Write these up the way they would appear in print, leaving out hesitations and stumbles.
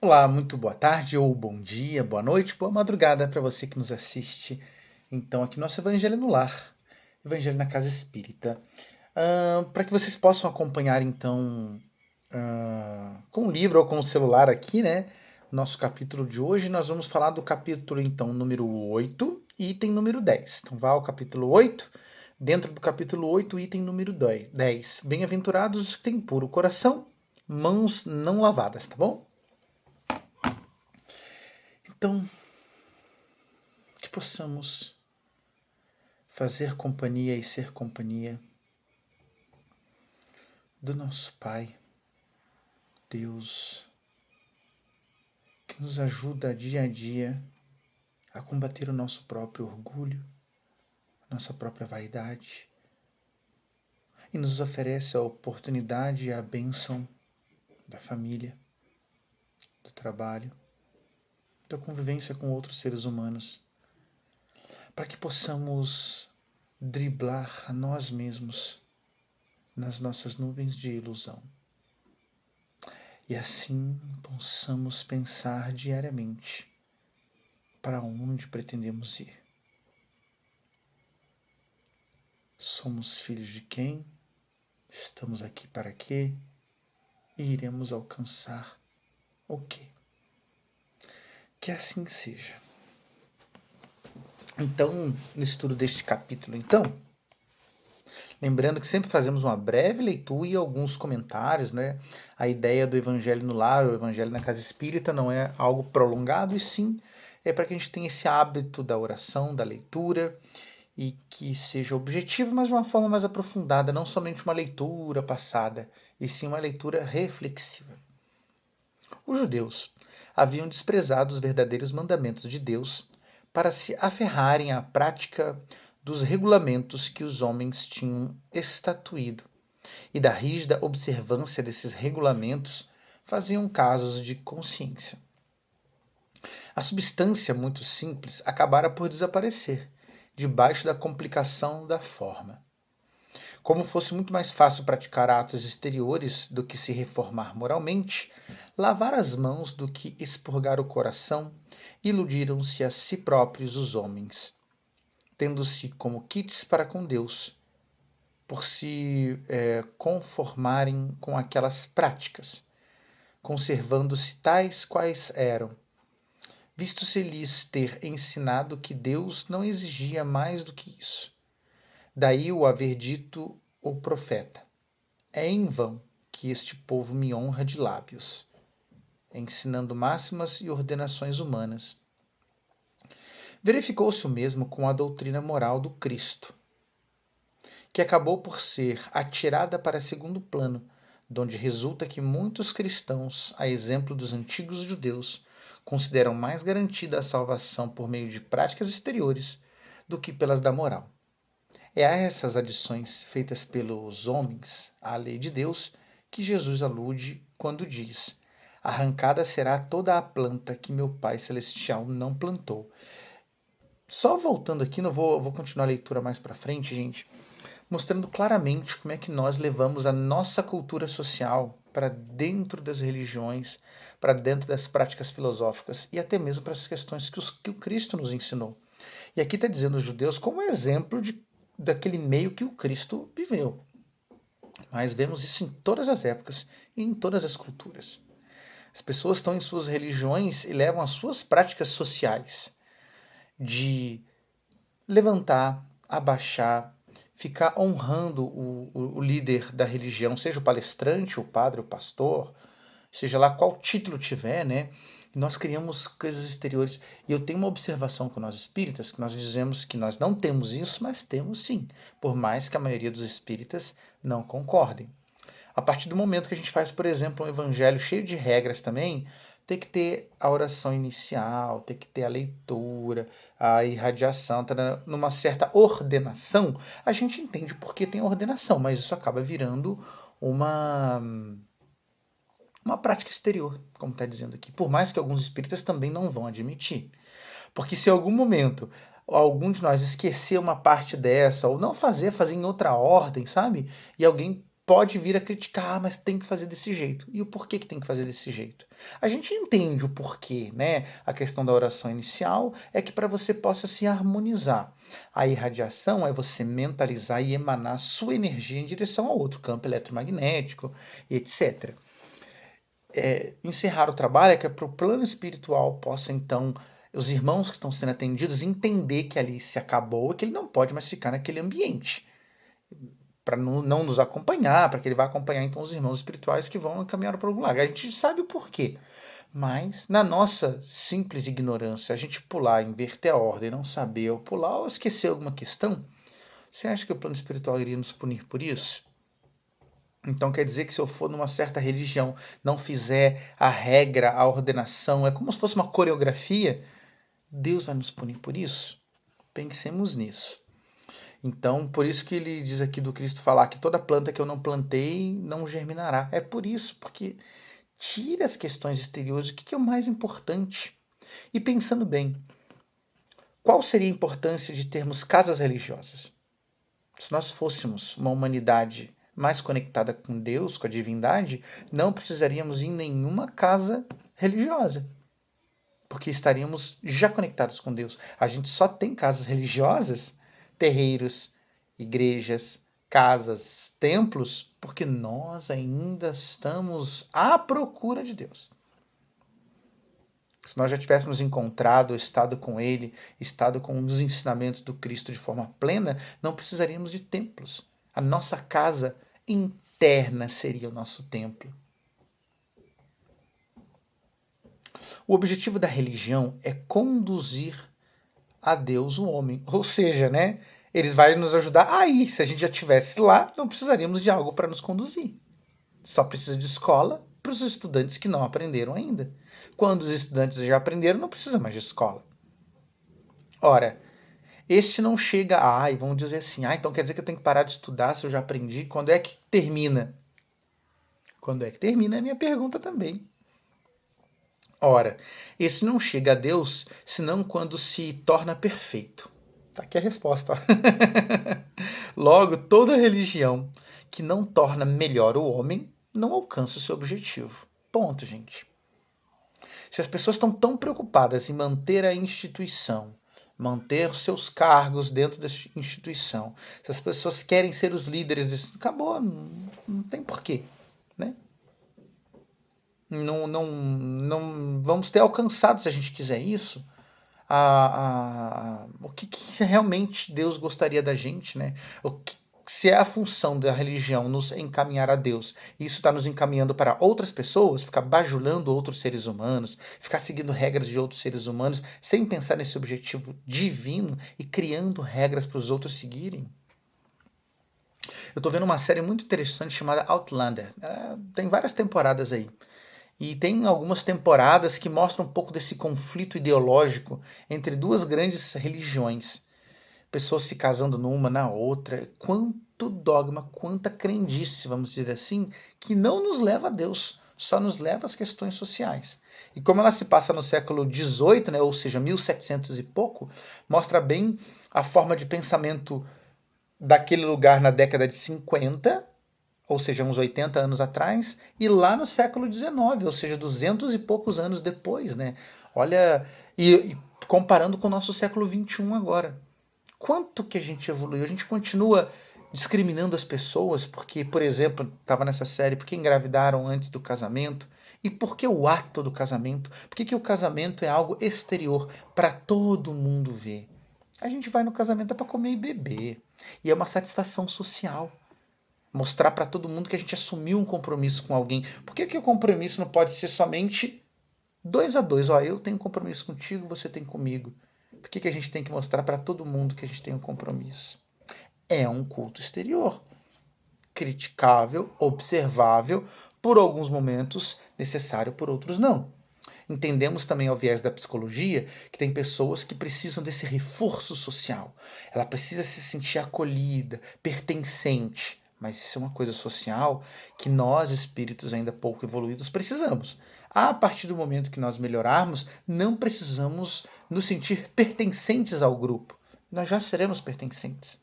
Olá, muito boa tarde, ou bom dia, boa noite, boa madrugada para você que nos assiste. Então, aqui nosso Evangelho no Lar, Evangelho na Casa Espírita. Para que vocês possam acompanhar, então, com o livro ou com o celular aqui, né? O nosso capítulo de hoje, nós vamos falar do capítulo, então, número 8, item número 10. Então, vá ao capítulo 8, dentro do capítulo 8, item número 10. Bem-aventurados os que têm puro coração, mãos não lavadas, tá bom? Então, que possamos fazer companhia e ser companhia do nosso Pai, Deus, que nos ajuda dia a dia a combater o nosso próprio orgulho, a nossa própria vaidade, e nos oferece a oportunidade e a bênção da família, do trabalho, da convivência com outros seres humanos, para que possamos driblar a nós mesmos nas nossas nuvens de ilusão. E assim possamos pensar diariamente para onde pretendemos ir. Somos filhos de quem? Estamos aqui para quê? E iremos alcançar o quê? Que assim seja. Então, no estudo deste capítulo, lembrando que sempre fazemos uma breve leitura e alguns comentários, né? A ideia do Evangelho no Lar, o Evangelho na Casa Espírita, não é algo prolongado, e sim é para que a gente tenha esse hábito da oração, da leitura, e que seja objetivo, mas de uma forma mais aprofundada, não somente uma leitura passada, e sim uma leitura reflexiva. Os judeus haviam desprezado os verdadeiros mandamentos de Deus para se aferrarem à prática dos regulamentos que os homens tinham estatuído, e da rígida observância desses regulamentos faziam casos de consciência. A substância muito simples acabara por desaparecer, debaixo da complicação da forma. Como fosse muito mais fácil praticar atos exteriores do que se reformar moralmente, lavar as mãos do que expurgar o coração, iludiram-se a si próprios os homens, tendo-se como quites para com Deus, por se conformarem com aquelas práticas, conservando-se tais quais eram, visto-se lhes ter ensinado que Deus não exigia mais do que isso. Daí o haver dito o profeta: é em vão que este povo me honra de lábios, ensinando máximas e ordenações humanas. Verificou-se o mesmo com a doutrina moral do Cristo, que acabou por ser atirada para segundo plano, donde resulta que muitos cristãos, a exemplo dos antigos judeus, consideram mais garantida a salvação por meio de práticas exteriores do que pelas da moral. É a essas adições feitas pelos homens à lei de Deus que Jesus alude quando diz: arrancada será toda a planta que meu Pai Celestial não plantou. Só voltando aqui, não vou continuar a leitura mais para frente, gente, mostrando claramente como é que nós levamos a nossa cultura social para dentro das religiões, para dentro das práticas filosóficas e até mesmo para as questões que o Cristo nos ensinou. E aqui está dizendo os judeus como exemplo daquele meio que o Cristo viveu. Mas vemos isso em todas as épocas e em todas as culturas. As pessoas estão em suas religiões e levam as suas práticas sociais de levantar, abaixar, ficar honrando o líder da religião, seja o palestrante, o padre, o pastor, seja lá qual título tiver, né? Nós criamos coisas exteriores. E eu tenho uma observação com nós espíritas, que nós dizemos que nós não temos isso, mas temos sim, por mais que a maioria dos espíritas não concordem. A partir do momento que a gente faz, por exemplo, um evangelho cheio de regras também, tem que ter a oração inicial, tem que ter a leitura, a irradiação, tá numa certa ordenação, a gente entende porque tem ordenação, mas isso acaba virando uma uma prática exterior, como está dizendo aqui, por mais que alguns espíritas também não vão admitir. Porque se em algum momento algum de nós esquecer uma parte dessa, ou não fazer em outra ordem, sabe? E alguém pode vir a criticar, mas tem que fazer desse jeito. E o porquê que tem que fazer desse jeito? A gente entende o porquê, né? A questão da oração inicial é que para você possa se harmonizar. A irradiação é você mentalizar e emanar sua energia em direção ao outro campo eletromagnético, etc. Encerrar o trabalho é que para o plano espiritual possa, então, os irmãos que estão sendo atendidos entender que ali se acabou e que ele não pode mais ficar naquele ambiente para não nos acompanhar, para que ele vá acompanhar então os irmãos espirituais que vão caminhar para algum lugar. A gente sabe o porquê, mas na nossa simples ignorância, a gente pular, inverter a ordem, não saber, ou pular ou esquecer alguma questão, você acha que o plano espiritual iria nos punir por isso? Então quer dizer que se eu for numa certa religião, não fizer a regra, a ordenação, é como se fosse uma coreografia, Deus vai nos punir por isso? Pensemos nisso. Então, por isso que ele diz aqui do Cristo falar que toda planta que eu não plantei não germinará. É por isso, porque tira as questões exteriores, o que é o mais importante. E pensando bem, qual seria a importância de termos casas religiosas? Se nós fôssemos uma humanidade mais conectada com Deus, com a divindade, não precisaríamos ir em nenhuma casa religiosa, porque estaríamos já conectados com Deus. A gente só tem casas religiosas, terreiros, igrejas, casas, templos, porque nós ainda estamos à procura de Deus. Se nós já tivéssemos encontrado, estado com Ele, estado com os ensinamentos do Cristo de forma plena, não precisaríamos de templos. A nossa casa interna seria o nosso templo. O objetivo da religião é conduzir a Deus o homem. Ou seja, né? Eles vão nos ajudar aí. Se a gente já estivesse lá, não precisaríamos de algo para nos conduzir. Só precisa de escola para os estudantes que não aprenderam ainda. Quando os estudantes já aprenderam, não precisa mais de escola. Ora, este não chega a, vamos dizer assim, então quer dizer que eu tenho que parar de estudar se eu já aprendi? Quando é que termina? Quando é que termina é a minha pergunta também. Ora, esse não chega a Deus senão quando se torna perfeito. Tá aqui a resposta. Logo, toda religião que não torna melhor o homem não alcança o seu objetivo. Ponto, gente. Se as pessoas estão tão preocupadas em manter a instituição, manter seus cargos dentro dessa instituição, se as pessoas querem ser os líderes desse... Acabou, não tem porquê, né? Não vamos ter alcançado, se a gente quiser isso, o que realmente Deus gostaria da gente, né? Se é a função da religião nos encaminhar a Deus, e isso está nos encaminhando para outras pessoas, ficar bajulando outros seres humanos, ficar seguindo regras de outros seres humanos, sem pensar nesse objetivo divino e criando regras para os outros seguirem. Eu estou vendo uma série muito interessante chamada Outlander. Tem várias temporadas aí. E tem algumas temporadas que mostram um pouco desse conflito ideológico entre duas grandes religiões. Pessoas se casando numa na outra. Quanto dogma, quanta crendice, vamos dizer assim, que não nos leva a Deus, só nos leva às questões sociais. E como ela se passa no século XVIII, né, ou seja, 1700 e pouco, mostra bem a forma de pensamento daquele lugar na década de 50, ou seja, uns 80 anos atrás, e lá no século XIX, ou seja, 200 e poucos anos depois, né? Olha, e comparando com o nosso século XXI agora. Quanto que a gente evoluiu? A gente continua discriminando as pessoas porque, por exemplo, estava nessa série, porque engravidaram antes do casamento, e por que o ato do casamento? Por que o casamento é algo exterior para todo mundo ver? A gente vai no casamento para comer e beber, e é uma satisfação social. Mostrar para todo mundo que a gente assumiu um compromisso com alguém. Por que o compromisso não pode ser somente 2 a 2? Ó, eu tenho um compromisso contigo, você tem comigo. Por que a gente tem que mostrar para todo mundo que a gente tem um compromisso? É um culto exterior. Criticável, observável, por alguns momentos necessário, por outros não. Entendemos também ao viés da psicologia que tem pessoas que precisam desse reforço social. Ela precisa se sentir acolhida, pertencente. Mas isso é uma coisa social que nós, espíritos ainda pouco evoluídos, precisamos. A partir do momento que nós melhorarmos, não precisamos nos sentir pertencentes ao grupo. Nós já seremos pertencentes.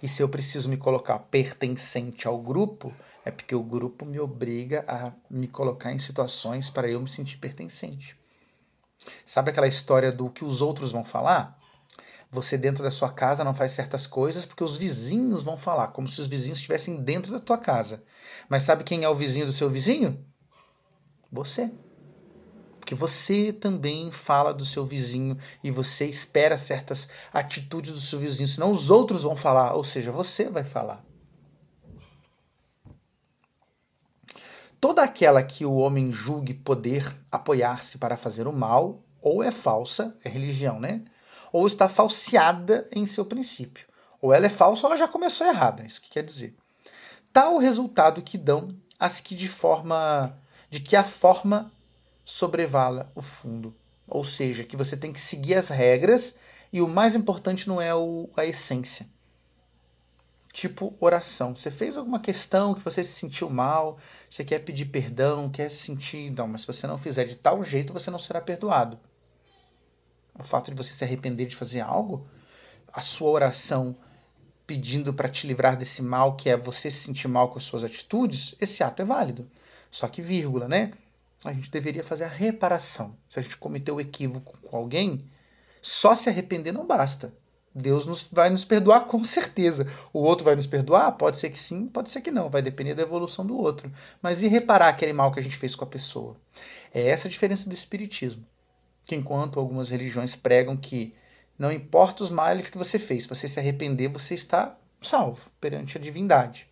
E se eu preciso me colocar pertencente ao grupo, é porque o grupo me obriga a me colocar em situações para eu me sentir pertencente. Sabe aquela história do que os outros vão falar? Você dentro da sua casa não faz certas coisas porque os vizinhos vão falar, como se os vizinhos estivessem dentro da tua casa. Mas sabe quem é o vizinho do seu vizinho? Você. Porque você também fala do seu vizinho e você espera certas atitudes do seu vizinho, senão os outros vão falar, ou seja, você vai falar. Toda aquela que o homem julgue poder apoiar-se para fazer o mal, ou é falsa, é religião, né? Ou está falseada em seu princípio. Ou ela é falsa ou ela já começou errada, isso que quer dizer. Tal o resultado que dão as que de que a forma sobrevala o fundo. Ou seja, que você tem que seguir as regras e o mais importante não é a essência. Tipo oração. Você fez alguma questão que você se sentiu mal, você quer pedir perdão, quer se sentir. Não, mas se você não fizer de tal jeito, você não será perdoado. O fato de você se arrepender de fazer algo, a sua oração pedindo para te livrar desse mal, que é você se sentir mal com as suas atitudes, esse ato é válido. Só que, vírgula, né? A gente deveria fazer a reparação. Se a gente cometeu o equívoco com alguém, só se arrepender não basta. Deus vai nos perdoar com certeza. O outro vai nos perdoar? Pode ser que sim, pode ser que não. Vai depender da evolução do outro. Mas e reparar aquele mal que a gente fez com a pessoa? É essa a diferença do espiritismo. Que enquanto algumas religiões pregam que não importa os males que você fez, se você se arrepender, você está salvo perante a divindade.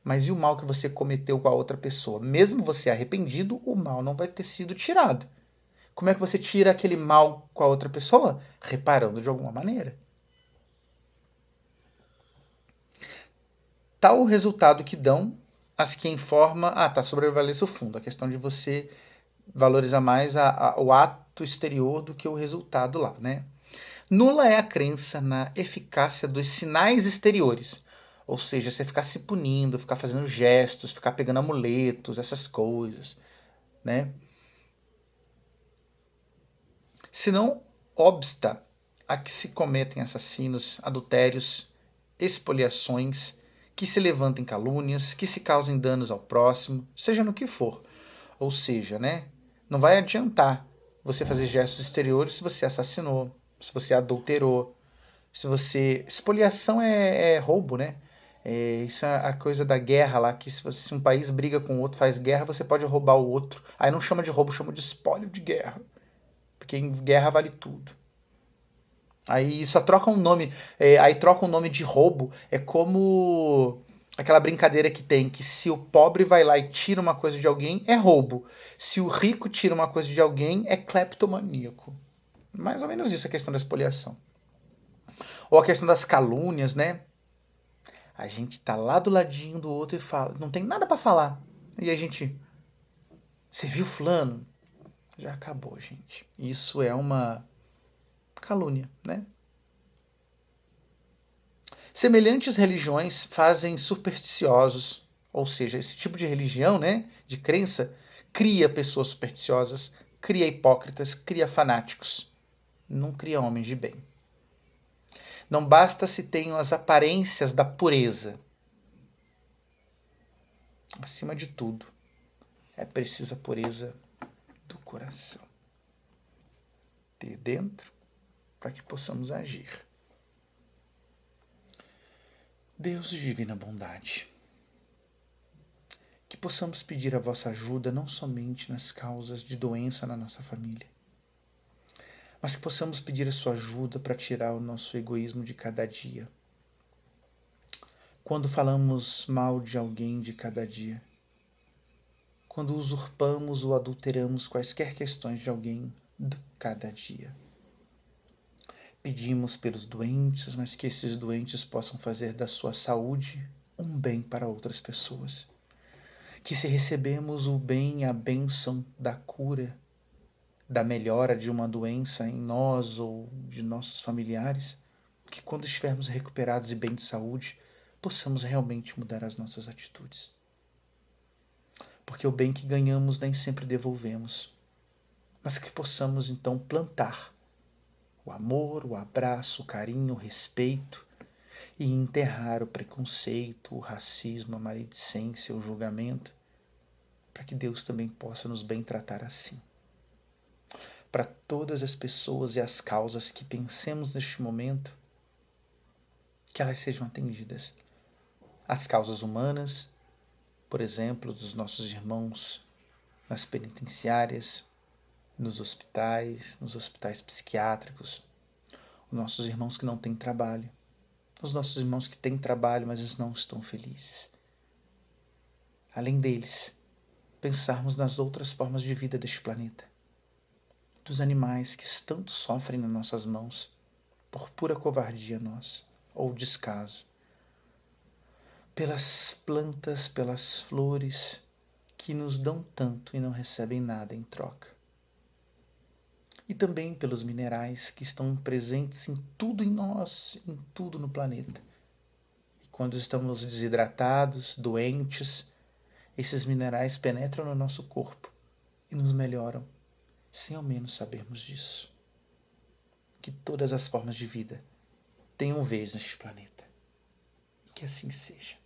Mas e o mal que você cometeu com a outra pessoa? Mesmo você arrependido, o mal não vai ter sido tirado. Como é que você tira aquele mal com a outra pessoa? Reparando de alguma maneira. Tal o resultado que dão as que em forma... tá, sobrevalece o fundo. A questão de você valorizar mais o ato exterior do que o resultado lá, né? Nula é a crença na eficácia dos sinais exteriores. Ou seja, você ficar se punindo, ficar fazendo gestos, ficar pegando amuletos, essas coisas, né? Se não obsta a que se cometem assassinos, adultérios, expoliações, que se levantem calúnias, que se causem danos ao próximo, seja no que for. Ou seja, né? Não vai adiantar você fazer gestos exteriores se você assassinou, se você adulterou, se você... Expoliação é roubo, né? Isso é a coisa da guerra lá, que se um país briga com o outro, faz guerra, você pode roubar o outro. Aí não chama de roubo, chama de espólio de guerra. Porque em guerra vale tudo. Aí só troca um nome. Aí troca um nome de roubo. É como aquela brincadeira que tem, que se o pobre vai lá e tira uma coisa de alguém, é roubo. Se o rico tira uma coisa de alguém, é cleptomaníaco. Mais ou menos isso a questão da expoliação. Ou a questão das calúnias, né? A gente tá lá do ladinho do outro e fala, não tem nada para falar. E a gente, você viu fulano? Já acabou, gente. Isso é uma calúnia, né? Semelhantes religiões fazem supersticiosos, ou seja, esse tipo de religião, né, de crença, cria pessoas supersticiosas, cria hipócritas, cria fanáticos. Não cria homens de bem. Não basta se tenham as aparências da pureza. Acima de tudo, é preciso a pureza do coração. De dentro, para que possamos agir. Deus de divina bondade, que possamos pedir a vossa ajuda não somente nas causas de doença na nossa família, mas que possamos pedir a sua ajuda para tirar o nosso egoísmo de cada dia. Quando falamos mal de alguém de cada dia, quando usurpamos ou adulteramos quaisquer questões de alguém de cada dia. Pedimos pelos doentes, mas que esses doentes possam fazer da sua saúde um bem para outras pessoas. Que se recebemos o bem e a bênção da cura, da melhora de uma doença em nós ou de nossos familiares, que quando estivermos recuperados e bem de saúde, possamos realmente mudar as nossas atitudes. Porque o bem que ganhamos nem sempre devolvemos, mas que possamos então plantar o amor, o abraço, o carinho, o respeito, e enterrar o preconceito, o racismo, a maledicência, o julgamento, para que Deus também possa nos bem tratar assim. Para todas as pessoas e as causas que pensemos neste momento, que elas sejam atendidas. As causas humanas, por exemplo, dos nossos irmãos nas penitenciárias, nos hospitais psiquiátricos, os nossos irmãos que não têm trabalho, os nossos irmãos que têm trabalho, mas eles não estão felizes. Além deles, pensarmos nas outras formas de vida deste planeta, dos animais que tanto sofrem nas nossas mãos, por pura covardia nossa ou descaso, pelas plantas, pelas flores que nos dão tanto e não recebem nada em troca. E também pelos minerais que estão presentes em tudo em nós, em tudo no planeta. E quando estamos desidratados, doentes, esses minerais penetram no nosso corpo e nos melhoram, sem ao menos sabermos disso. Que todas as formas de vida tenham vez neste planeta. Que assim seja.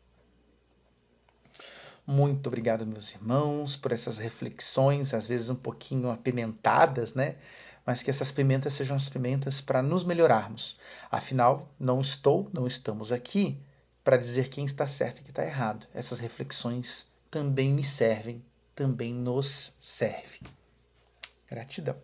Muito obrigado, meus irmãos, por essas reflexões, às vezes um pouquinho apimentadas, né? Mas que essas pimentas sejam as pimentas para nos melhorarmos. Afinal, não estamos aqui para dizer quem está certo e quem está errado. Essas reflexões também me servem, também nos servem. Gratidão.